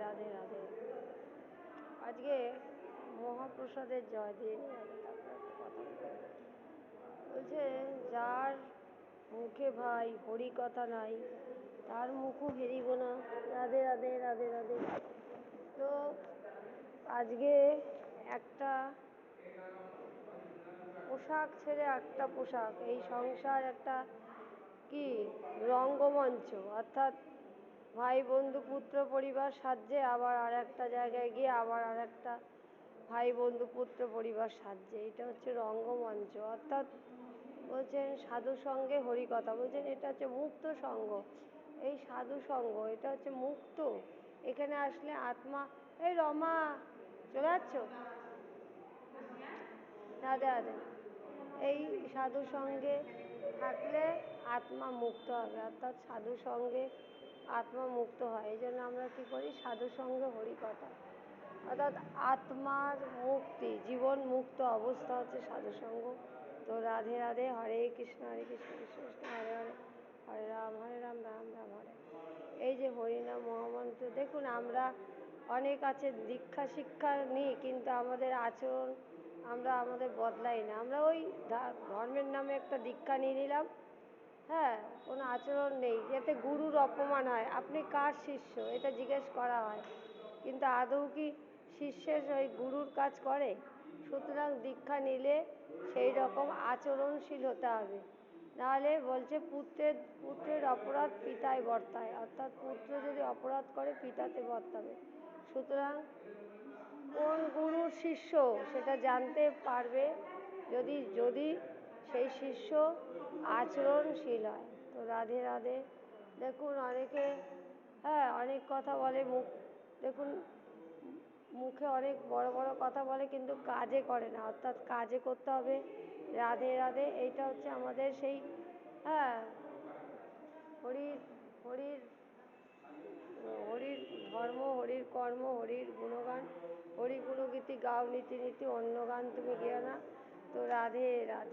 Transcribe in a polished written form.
রাধে রাধে। আজকে মহাপ্রসাদের জয় দিয়ে নিয়ে যাবে, তারপর একটা কথা বলছে, যার মুখে ভাই হরি কথা নাই তার মুখও হেরিব না। রাধে রাধে রাধে রাধে। তো আজকে একটা পোশাক ছেড়ে একটা পোশাক, এই সংসার একটা কি রঙ্গমঞ্চ, অর্থাৎ ভাই বন্ধু পুত্র পরিবার সাজছে, আবার আর একটা জায়গায় গিয়ে আবার আর একটা ভাই বন্ধু পুত্র পরিবার সাজছে। এটা হচ্ছে রঙ্গমঞ্চ। অর্থাৎ বলছেন সাধু সঙ্গে হরিকথা, বলছেন এটা হচ্ছে মুক্ত সঙ্গ। এই সাধু সঙ্গ এটা হচ্ছে মুক্ত। এখানে আসলে আত্মা, এই রমা চলে যাচ্ছ, রাধে রাধে। এই সাধু সঙ্গে থাকলে আত্মা মুক্ত হবে, অর্থাৎ সাধু সঙ্গে আত্মা মুক্ত হয়। এই জন্য আমরা কী করি, সাধু সঙ্গে হরিকথা, অর্থাৎ আত্মার মুক্তি, জীবন মুক্ত অবস্থা হচ্ছে সাধু সঙ্গ। তো রাধে রাধে। হরে কৃষ্ণ কৃষ্ণ কৃষ্ণ হরে হরে, হরে রাম রাম রাম হরে। এই যে হরিনাম মহামন্ত্র, দেখুন আমরা অনেক আছে দীক্ষা শিক্ষা নিই, কিন্তু আমাদের আচরণ আমরা আমাদের বদলাই না। আমরা ওই ধর্মের নামে একটা দীক্ষা নিয়ে নিলাম, হ্যাঁ, কোনো আচরণ নেই, যাতে গুরুর অপমান হয়। আপনি কার শিষ্য এটা জিজ্ঞেস করা হয়, কিন্তু আদৌ কি শিষ্যের ওই গুরুর কাজ করে? সুতরাং দীক্ষা নিলে সেই রকম আচরণশীল হতে হবে, নাহলে বলছে পুত্রের অপরাধ পিতায় বর্তায়, অর্থাৎ পুত্র যদি অপরাধ করে পিতাতে বর্তাবে। সুতরাং কোন গুরুর শিষ্য সেটা জানতে পারবে যদি সেই শিষ্য আচরণশীল হয়। তো রাধে রাধে। দেখুন অনেকে, হ্যাঁ, অনেক কথা বলে, দেখুন মুখে অনেক বড় বড় কথা বলে কিন্তু কাজে করে না, অর্থাৎ কাজে করতে হবে। রাধে রাধে। এইটা হচ্ছে আমাদের সেই, হ্যাঁ, হরির হরির হরির ধর্ম, হরির কর্ম, হরির গুণগান, হরি গুণগীতি গাও নীতি নীতি, অন্য গান তুমি গেও না। তো রাধে রাধে।